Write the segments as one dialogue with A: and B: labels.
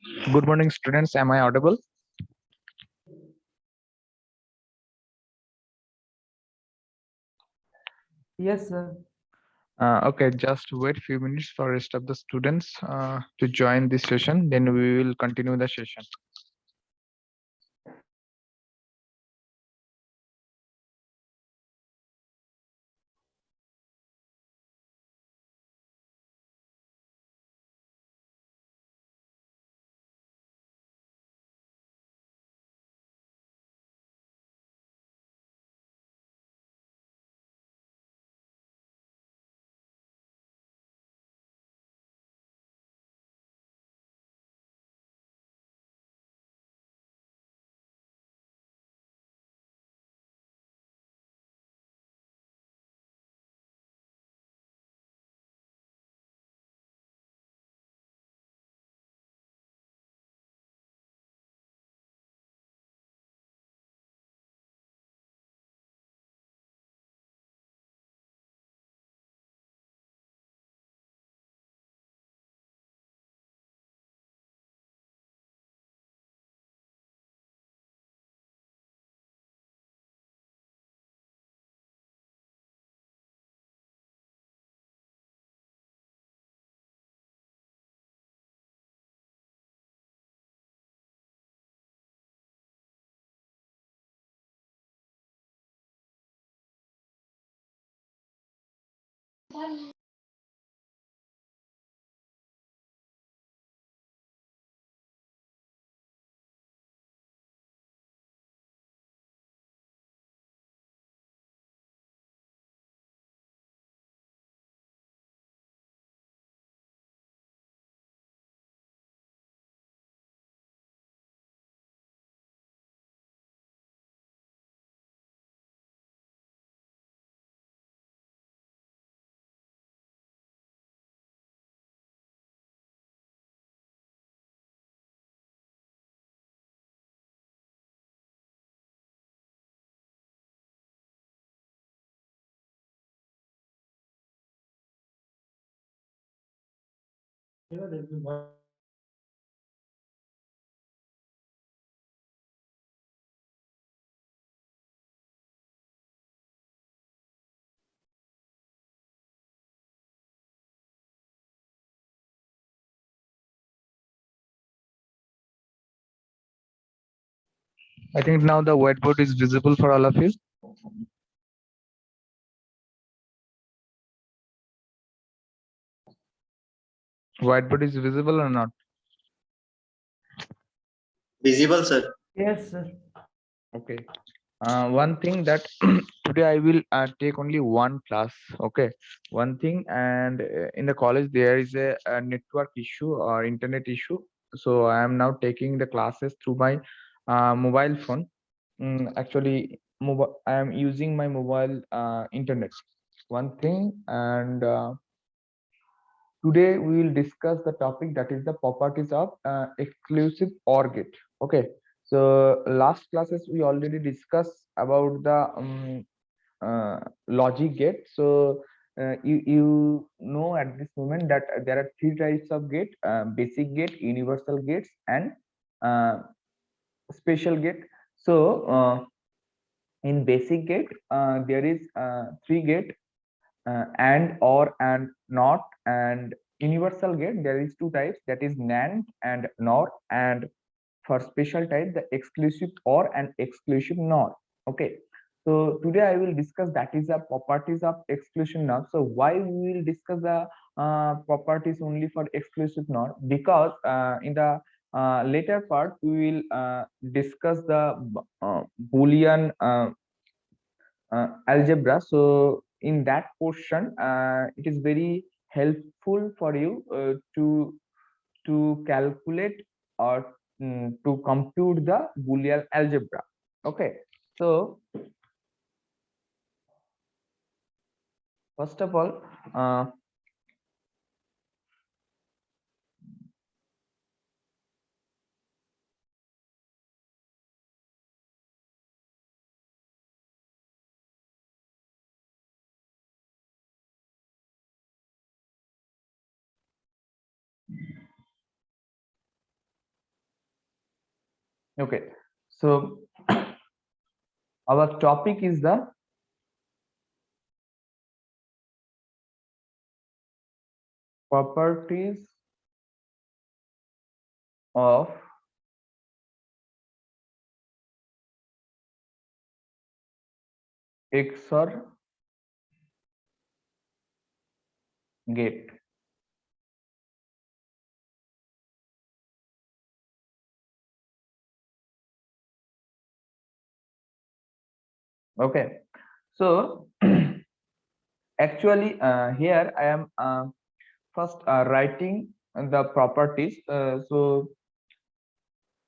A: Good morning, students. Am I audible?
B: Yes, sir.
A: Okay, just wait few minutes for rest of the students to join this session. Then we will continue the session. I think now the whiteboard is visible for all of you. Whiteboard is visible or not?
C: Visible, sir.
B: Yes, sir.
A: Okay. One thing that today I will take only one class. Okay, one thing, and in the college there is a network issue or internet issue. So I am now taking the classes through my mobile phone. Actually, mobile. I am using my mobile internet. One thing, and today we will discuss the topic that is the properties of exclusive OR gate. Okay, so last classes we already discussed about the logic gate. So you know at this moment that there are three types of gate: basic gate, universal gates, and uh, special gate. So in basic gate there is three gate: and, or, and, not. And universal gate there is two types, that is NAND and NOR. And for special type, the exclusive OR and exclusive NOR. Okay, so today I will discuss that is the properties of exclusive NOR. So why we will discuss the properties only for exclusive NOR? Because in the later part we will discuss the boolean algebra. So in that portion it is very helpful for you to calculate or to compute the Boolean algebra. Okay, so first of all, uh, Okay, so our topic is the properties of XOR gate. Okay, so actually here I am first writing the properties. So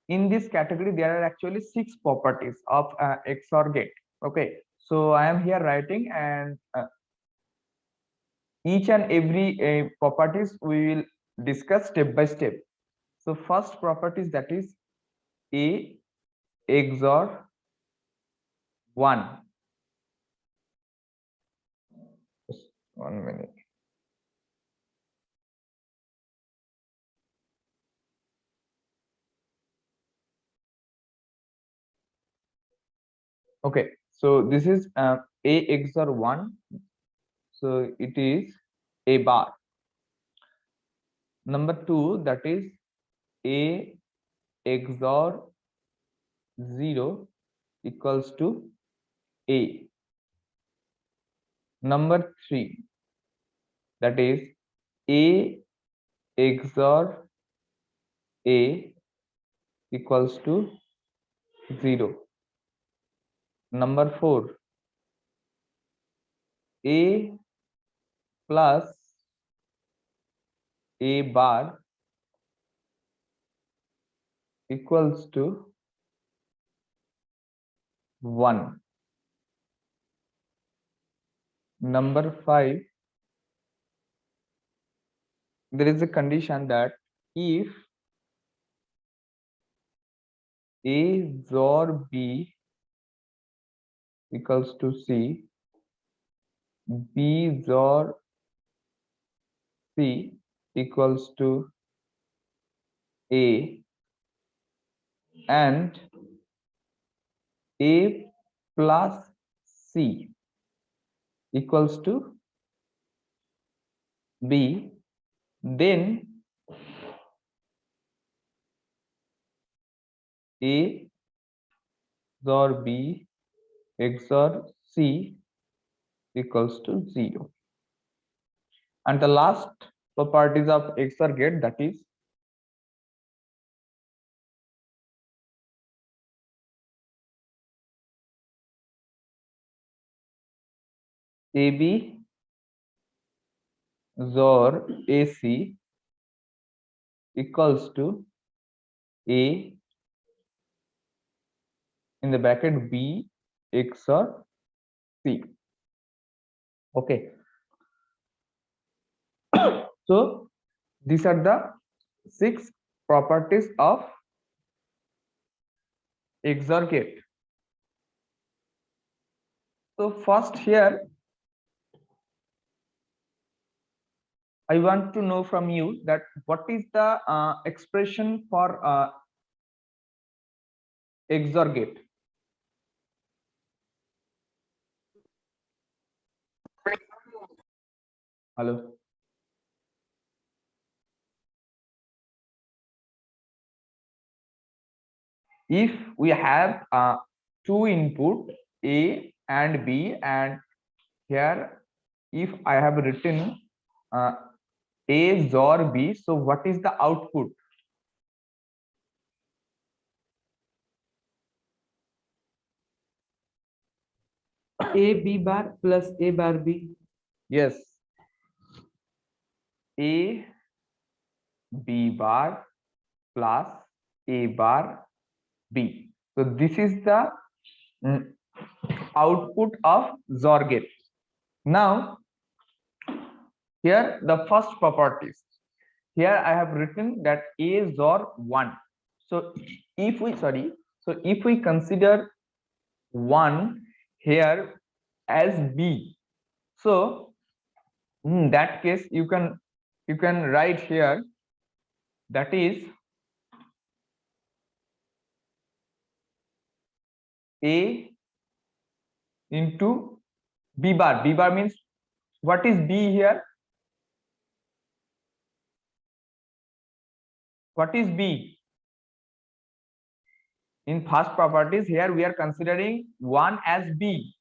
A: in this category there are actually 6 properties of XOR gate. Okay, so I am here writing, and each and every properties we will discuss step by step. So first properties, that is A XOR 1. Just 1 minute. Okay, so this is A XOR 1. So it is A bar. Number 2, that is A XOR 0 equals to A. Number 3, that is A XOR A equals to 0. Number 4, A plus A bar equals to 1. Number 5, there is a condition that if A XOR B equals to C, B XOR C equals to A, and A plus C equals to B, then A XOR B XOR C equals to 0. And the last properties of XOR gate, that is AB XOR AC equals to A in the bracket B XOR C. Okay, so these are the 6 properties of XOR gate. So first here I want to know from you that what is the expression for XOR gate. Hello. If we have 2 input A and B, and here if I have written A XOR B, so what is the output?
B: A B bar plus A bar B.
A: Yes, A B bar plus A bar B. So this is the output of XOR gate. Now here the first properties. Here I have written that A XOR 1. So if we consider 1 here as B, so in that case you can write here, that is A into B bar. B bar means, what is B here? What is B? In first properties, here we are considering 1 as B.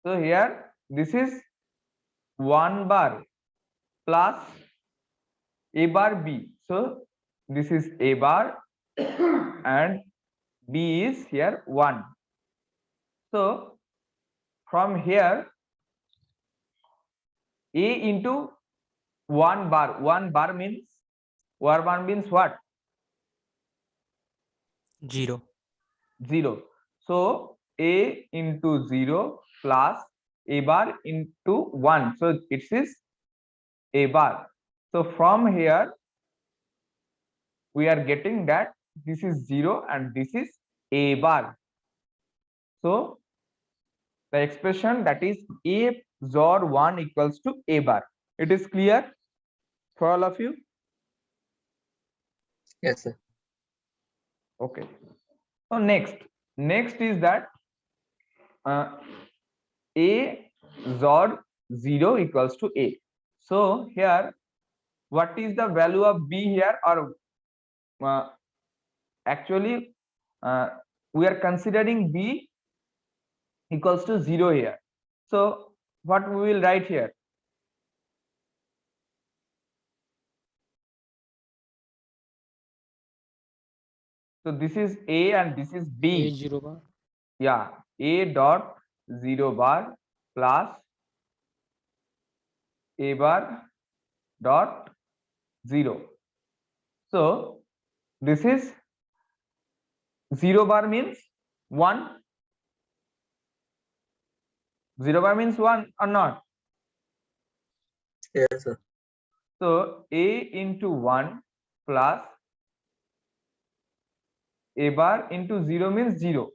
A: So here this is 1 bar plus A bar B. So this is A bar and B is here 1. So from here, A into 1 bar. 1 bar means what?
C: 0.
A: 0. So A into 0 plus A bar into 1. So it is A bar. So from here we are getting that this is 0 and this is A bar. So the expression, that is A XOR 1 equals to A bar. It is clear for all of you?
D: Yes, sir.
A: Okay. So next is that A XOR 0 equals to A. So here, what is the value of B here? Or actually we are considering B equals to 0 here. So what we will write here? So this is A and this is B.
C: A0 bar.
A: Yeah, A dot 0 bar plus A bar dot 0. So this is 0 bar means 1. 0 bar means 1 or not?
D: Yes, sir.
A: So A into 1 plus A bar into 0 means 0.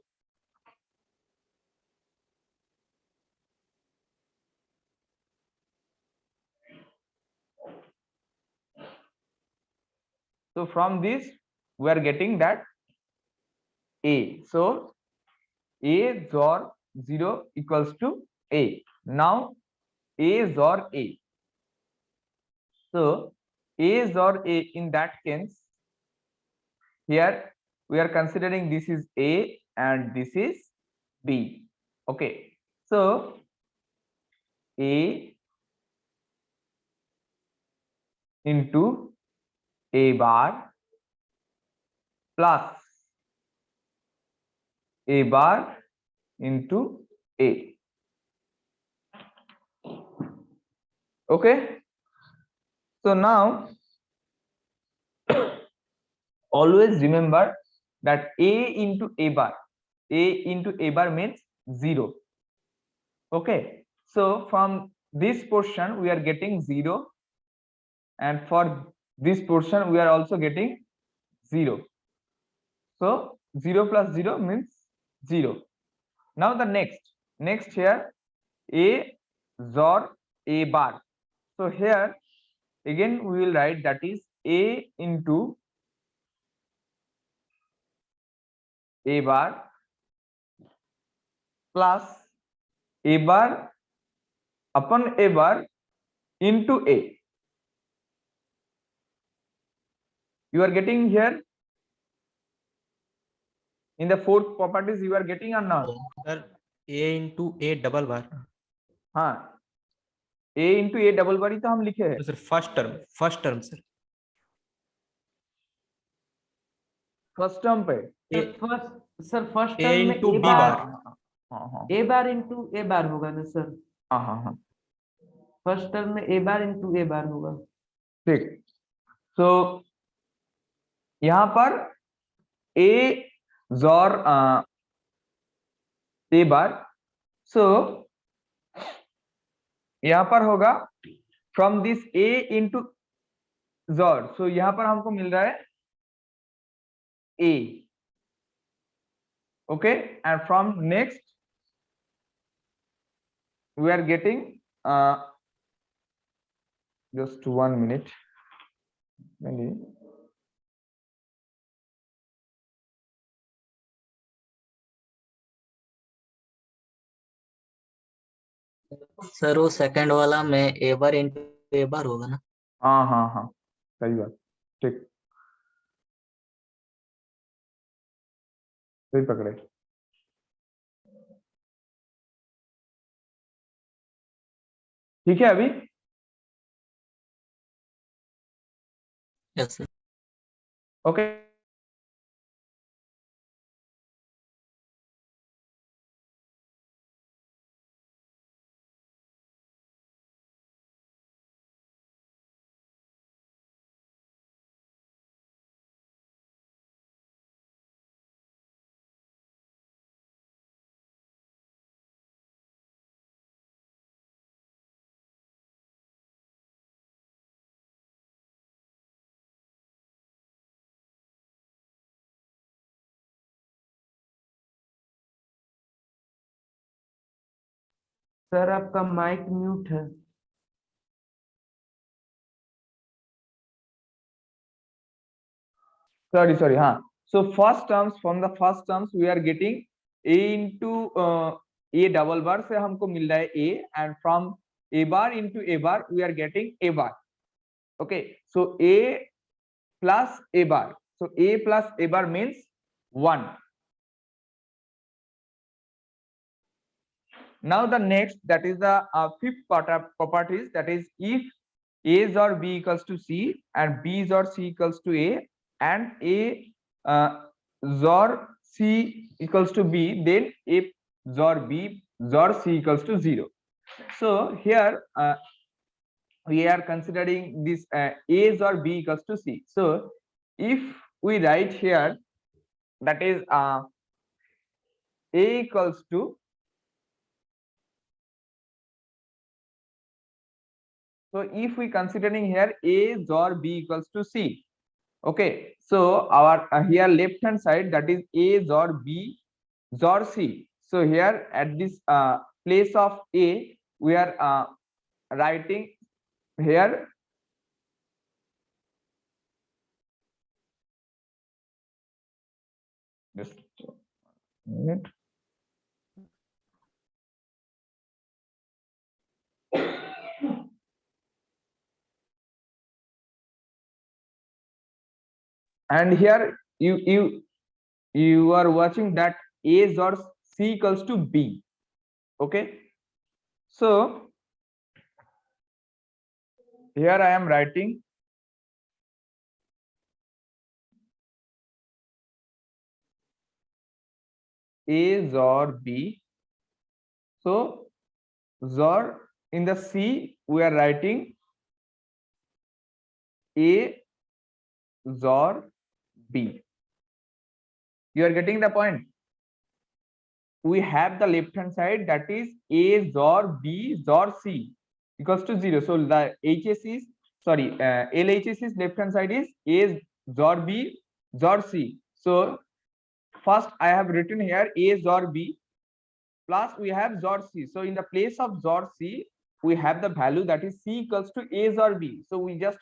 A: So from this we are getting that A. So A XOR 0 equals to A. Now A XOR A. So A XOR A, in that case, here we are considering this is A and this is B. Okay. So A into A bar plus A bar into A. Okay. So now always remember that A into A bar. A into A bar means 0. Okay. So from this portion we are getting 0, and for this portion we are also getting 0. So 0 plus 0 means 0. Now the next here, A XOR A bar. So here again we will write, that is A into A bar plus A bar upon A bar into A. You are getting here in the fourth properties, you are getting or not?
C: Sir, A into A double bar.
A: हाँ, A into A double bar ही तो हम लिखे हैं.
C: तो sir first term sir.
A: First term पे
B: first
C: A
B: term में
C: into
B: ए
C: B
B: बार
C: bar.
A: हाँ
B: ए bar into ए बार होगा ना सर?
A: हाँ.
B: फर्स्ट टर्म में ए बार इंटू ए बार होगा.
A: ठीक. सो यहाँ पर A XOR A bar. सो यहाँ पर होगा from this A into XOR. सो यहाँ पर हमको मिल रहा है A. Okay, and from next we are getting just 1 minute. Maybe
D: sir वो सेकंड वाला में ए बार इंटू ए बार होगा ना।
A: हाँ हाँ हाँ, सही बात, ठीक, सही पकड़े। ठीक है अभी।
D: Yes sir.
A: ओके,
B: सर आपका माइक म्यूट है।
A: sorry, हाँ, so first terms, from the first terms we are getting a into a double bar से हमको मिल रहा है a, and from a bar into a bar we are getting a bar. Okay, so a plus a bar, so a plus a bar means 1. Now the next, that is the fifth properties, that is if a is or b equals to c and b is or c equals to a and a is or c equals to b, then a is or b is or c equals to 0. So here we are considering this a is or b equals to c. So if we write here, that is a equals to, so if we considering here a or b equals to c, okay, so our here left hand side, that is a or b or c. So here at this place of a we are writing here just a minute. And here you are watching that a or c equals to b. Okay, so here I am writing a or b. So zor in the c we are writing a zor b. You are getting the point. We have the left hand side, that is a zor b zor c equals to 0. So the hs is, sorry, LHS is left hand side is a zor b zor c. So first I have written here a zor b plus we have zor c. So in the place of zor c we have the value, that is c equals to a zor b. So we just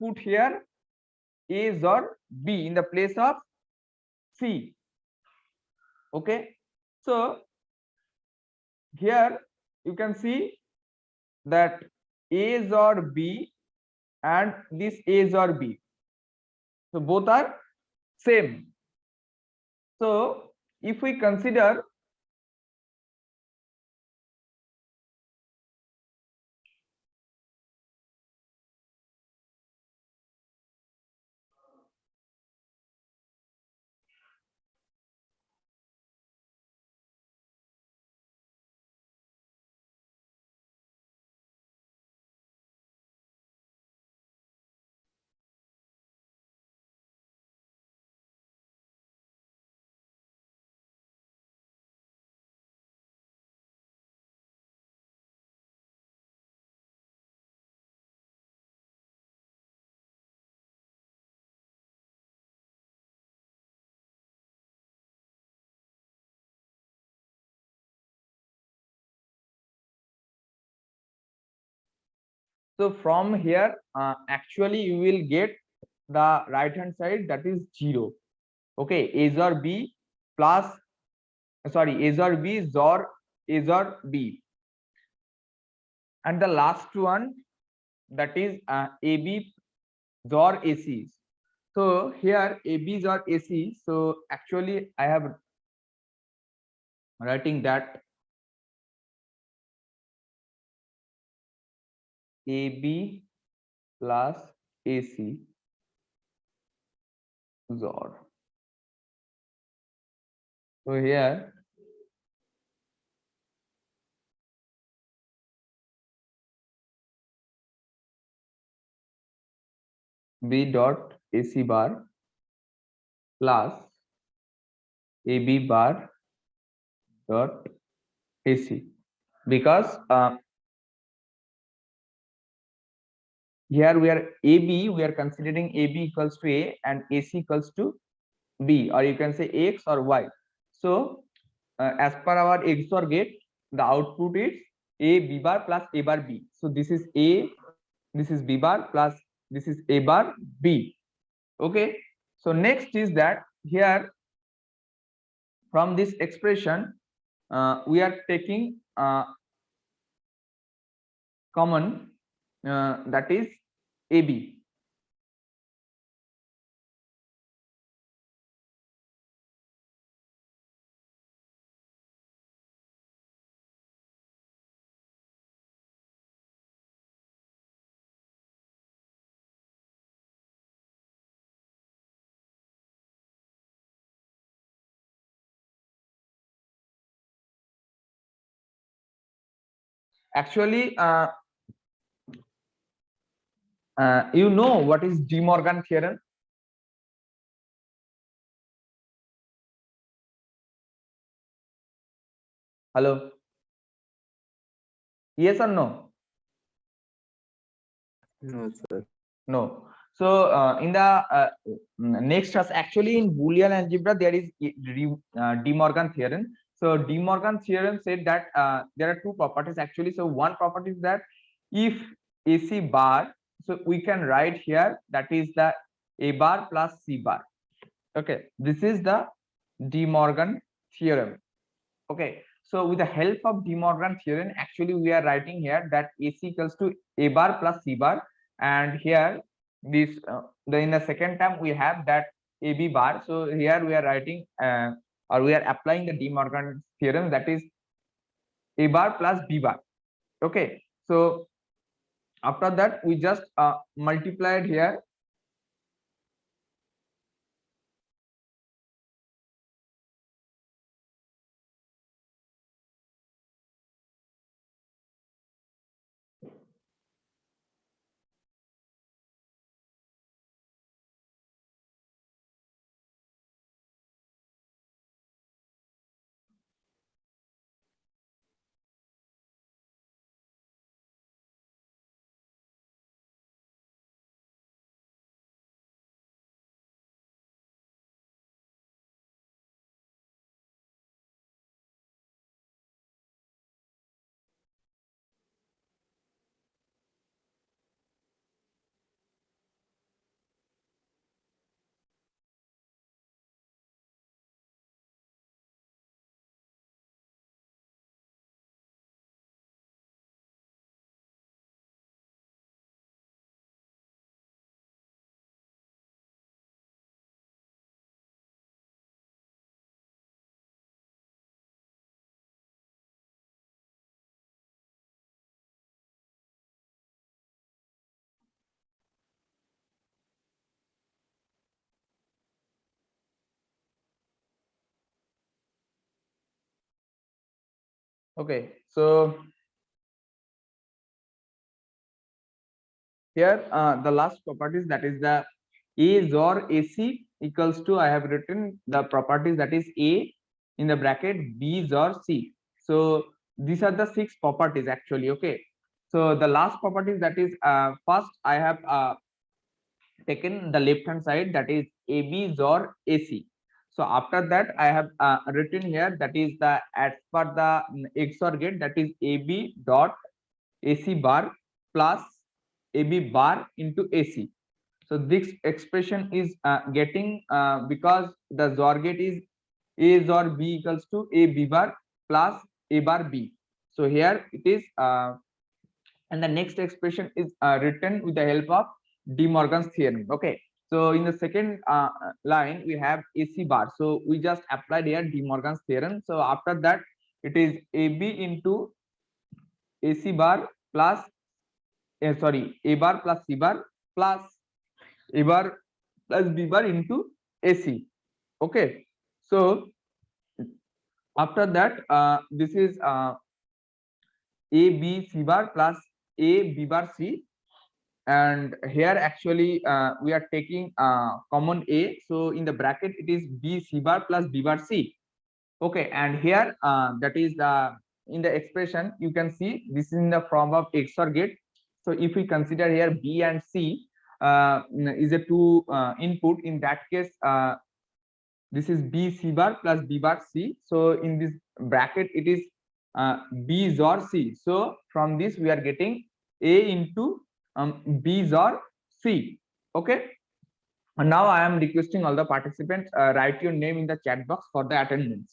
A: put here a zor b in the place of c. Okay, so here you can see that a or b and this a or b, so both are same. So if we consider so from here actually you will get the right hand side, that is 0. Okay, a or b plus, sorry, a or b zor a or b. and the last one, that is AB XOR AC. So here AB XOR AC. So actually I have writing that AB plus AC XOR. So here B dot AC bar plus AB bar dot AC, because here we are AB, we are considering AB equals to A and AC equals to B, or you can say X or Y. So as per our XOR gate, the output is A B bar plus A bar B. So this is A, this is B bar plus this is A bar B. Okay. So next is that here from this expression we are taking common, that is AB. Actually you know what is De Morgan theorem? Hello, yes or no?
D: No, sir.
A: No. So in the next class, actually in Boolean algebra there is De Morgan theorem. So De Morgan theorem said that there are two properties actually. So one property is that if AC bar, so we can write here that is the A bar plus C bar. Okay, this is the De Morgan theorem. Okay, so with the help of De Morgan theorem, actually we are writing here that AC equals to A bar plus C bar, and here this in the second term we have that AB bar. So here we are writing or we are applying the De Morgan theorem, that is A bar plus B bar. Okay, so after that we just multiplied here. Okay, so here the last properties, that is the A XOR AC equals to, I have written the properties, that is A in the bracket, B XOR C. So these are the 6 properties actually. Okay, so the last properties, that is first I have taken the left hand side, that is AB XOR AC. So after that I have written here, that is the as per the XOR gate, that is AB dot AC bar plus AB bar into AC. So this expression is getting because the XOR gate is A XOR B equals to A B bar plus A bar B. So here it is and the next expression is written with the help of De Morgan's theorem. Okay, so in the second line we have AC bar, so we just applied here De Morgan's theorem. So after that it is AB into AC bar plus sorry, A bar plus C bar plus A bar plus B bar into AC. Okay, so after that this is A B C bar plus A B bar C, and here actually we are taking common A, so in the bracket it is B C bar plus B bar C. Okay, and here that is the in the expression you can see this is in the form of XOR gate. So if we consider here B and C is a two input, in that case this is B C bar plus B bar C. So in this bracket it is B XOR C. So from this we are getting A into B XOR C. Okay, and now I am requesting all the participants write your name in the chat box for the attendance.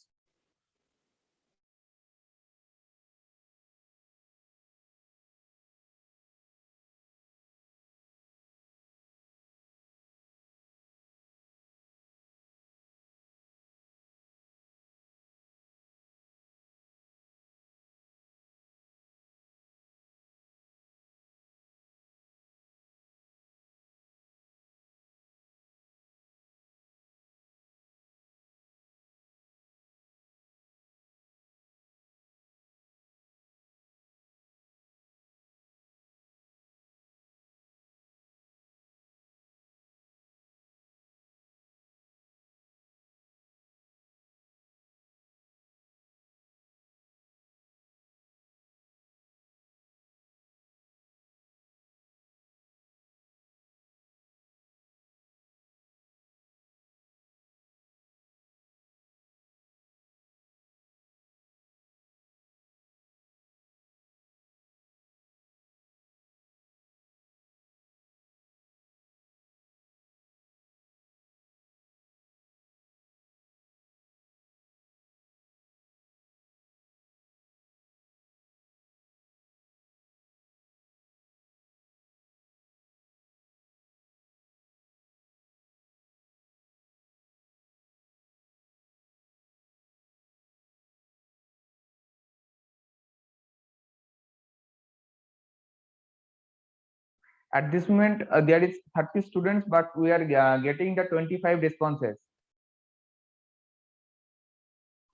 A: At this moment there is 30 students, but we are getting the 25 responses.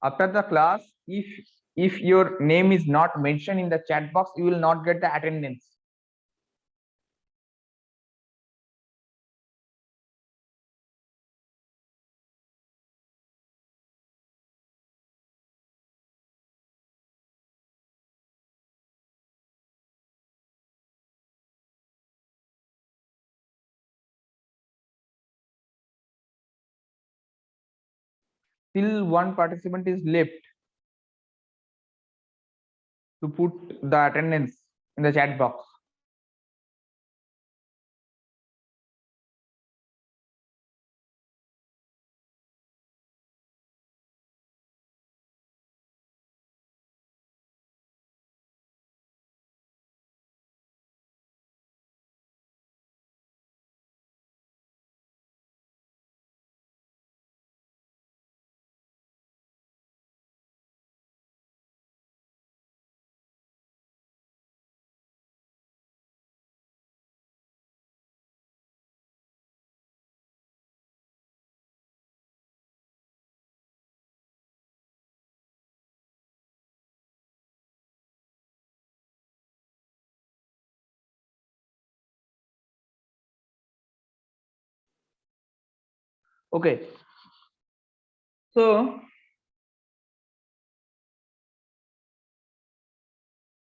A: After the class, if your name is not mentioned in the chat box, you will not get the attendance. Still one participant is left to put the attendance in the chat box. Okay, so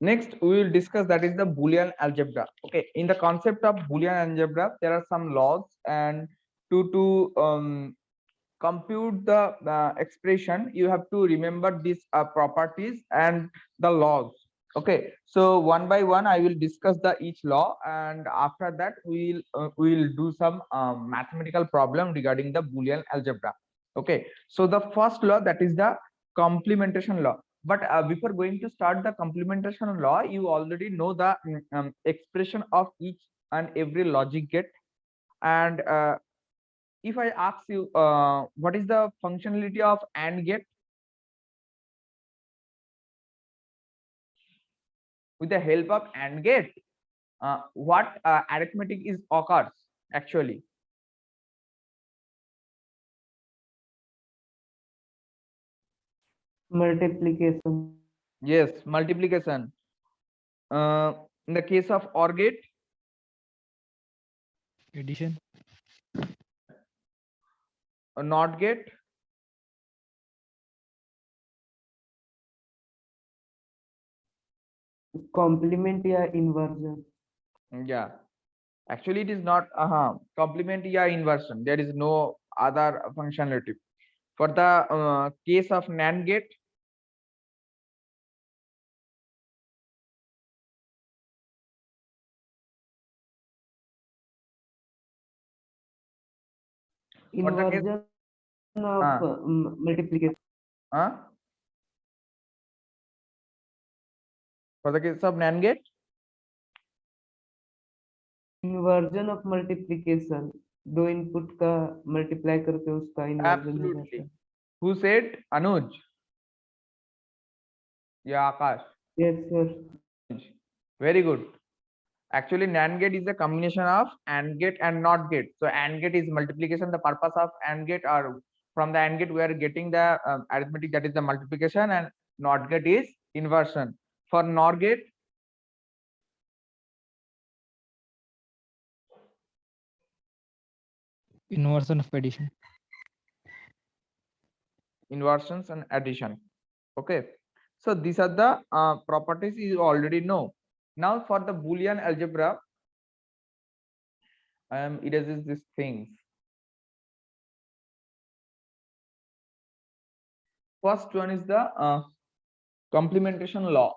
A: next we will discuss that is the Boolean algebra. Okay, in the concept of Boolean algebra there are some laws, and to compute the expression you have to remember these properties and the laws. Okay, so one by one I will discuss the each law, and after that we will do some mathematical problem regarding the Boolean algebra. Okay, so the first law, that is the complementation law. But before going to start the complementation law, you already know the expression of each and every logic gate. And if I ask you, what is the functionality of AND gate? With the help of AND gate, what arithmetic is occurs actually?
B: Multiplication.
A: Yes, multiplication. In the case of OR gate,
E: Addition.
A: a NOT gate,
B: Complement या inversion.
A: yeah. Actually, it is not complement या inversion. There is no other functionality. For the case of NAND gate, for the case,
B: Inversion of multiplication.
A: uh, for the case of NAND gate,
B: Inversion of multiplication. दो input का multiply करके उसका inversion हो जाता
A: absolutely.
B: है.
A: Who said? Anuj? Yeah, Akash.
B: Yes, sir.
A: Very good. Actually, NAND gate is a combination of AND gate and NOT gate. So AND gate is multiplication. The purpose of AND gate, or from the AND gate, we are getting the arithmetic, that is the multiplication, and NOT gate is inversion. For NOR gate,
E: Inversion of addition.
A: inversions and addition. Okay, so these are the properties you already know. Now for the Boolean algebra, I am erasing these things. First one is the complementation law.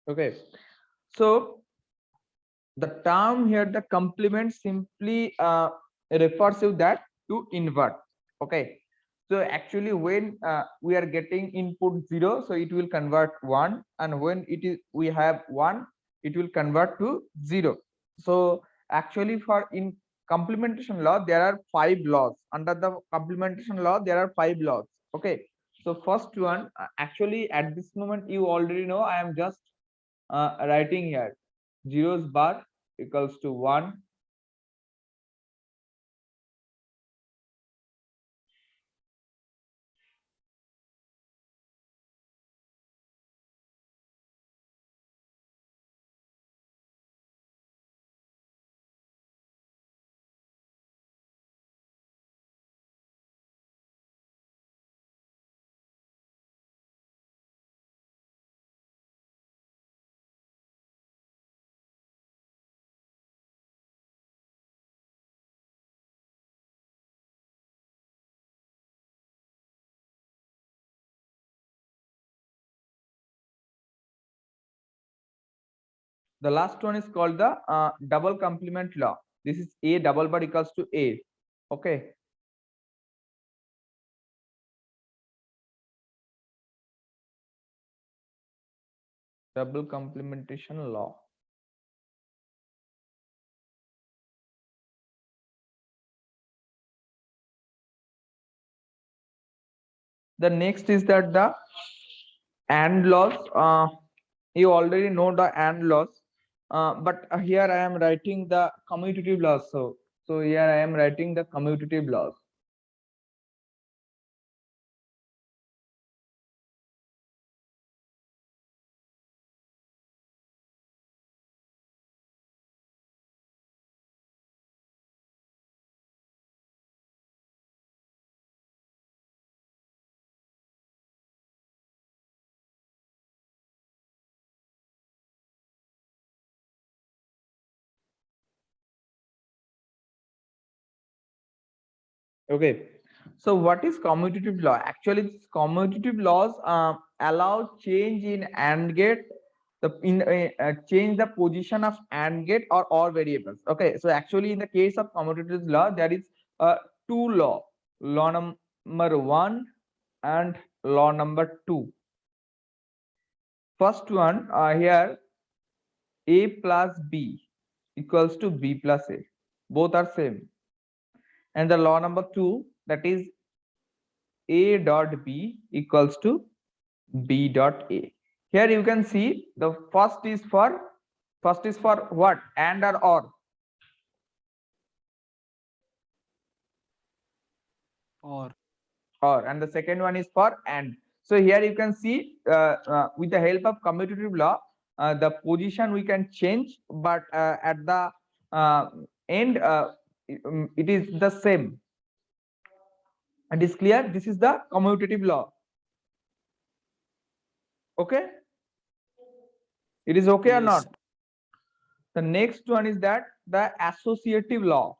A: Okay, so the term here, the complement, simply refers to that to invert. Okay, so actually when we are getting input 0, so it will convert 1, and when it is we have 1, it will convert to 0. So actually for in complementation law, there are 5 laws. Under the complementation law, there are 5 laws. Okay, so first one, actually at this moment you already know, I am just writing here zeros bar equals to 1, the last one is called the double complement law. This is a double bar equals to a. Okay, double complementation law. The next is that the and laws. You already know the and laws, but here I am writing the commutative laws. So here I am writing the commutative laws. Okay, so what is commutative law? Actually, this commutative laws allow change in AND gate, change the position of AND gate or variables. Okay, so actually in the case of commutative law, there is two law number 1 and law number 2. First one here, A plus B equals to B plus A. Both are same. And the law number 2, that is A dot B equals to B dot A. Here you can see the first is for what? And or? Or, and the second one is for and. So here you can see with the help of commutative law, the position we can change, but at the end it is the same. And is clear? This is the commutative law. Okay, it is okay or not? The next one is that the associative law.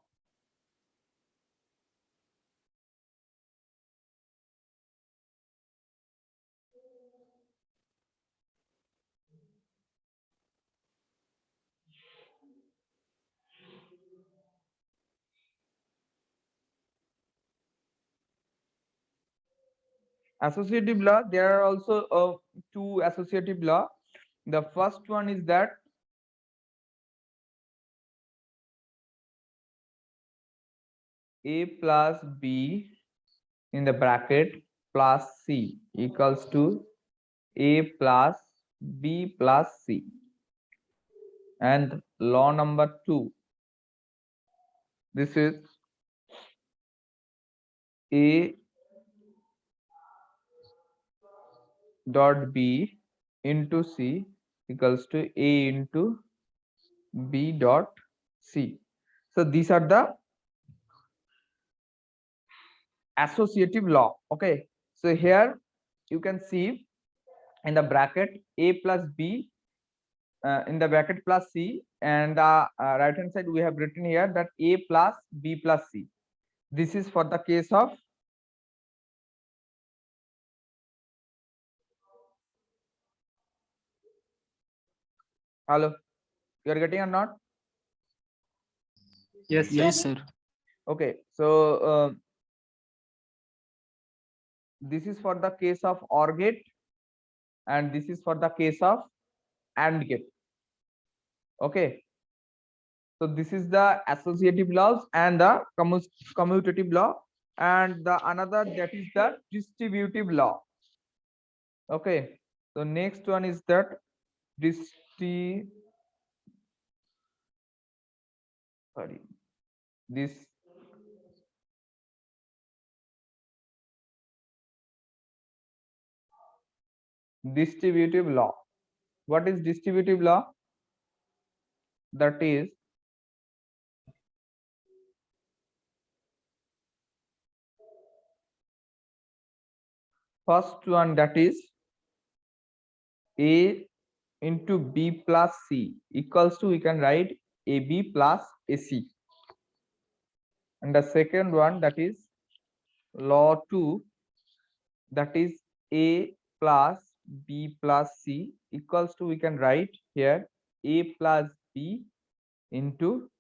A: Associative law, there are also two associative law. The first one is that A plus B in the bracket plus C equals to A plus B plus C. And law number 2, this is A dot B into C equals to A into B dot C. So these are the associative law. Okay, so here you can see in the bracket A plus B in the bracket plus C, and the right hand side we have written here that A plus B plus C. This is for the case of hello, you are getting or not?
F: Yes, sir.
A: Okay, so this is for the case of OR gate, and this is for the case of AND gate. Okay, so this is the associative laws and the commutative law, and the another, that is the distributive law. Okay, so next one is that this distributive law. What is distributive law? That is first one, that is A into B plus C equals to, we can write AB plus AC. And the second one, that is law 2, that is A plus B plus C equals to, we can write here A plus B into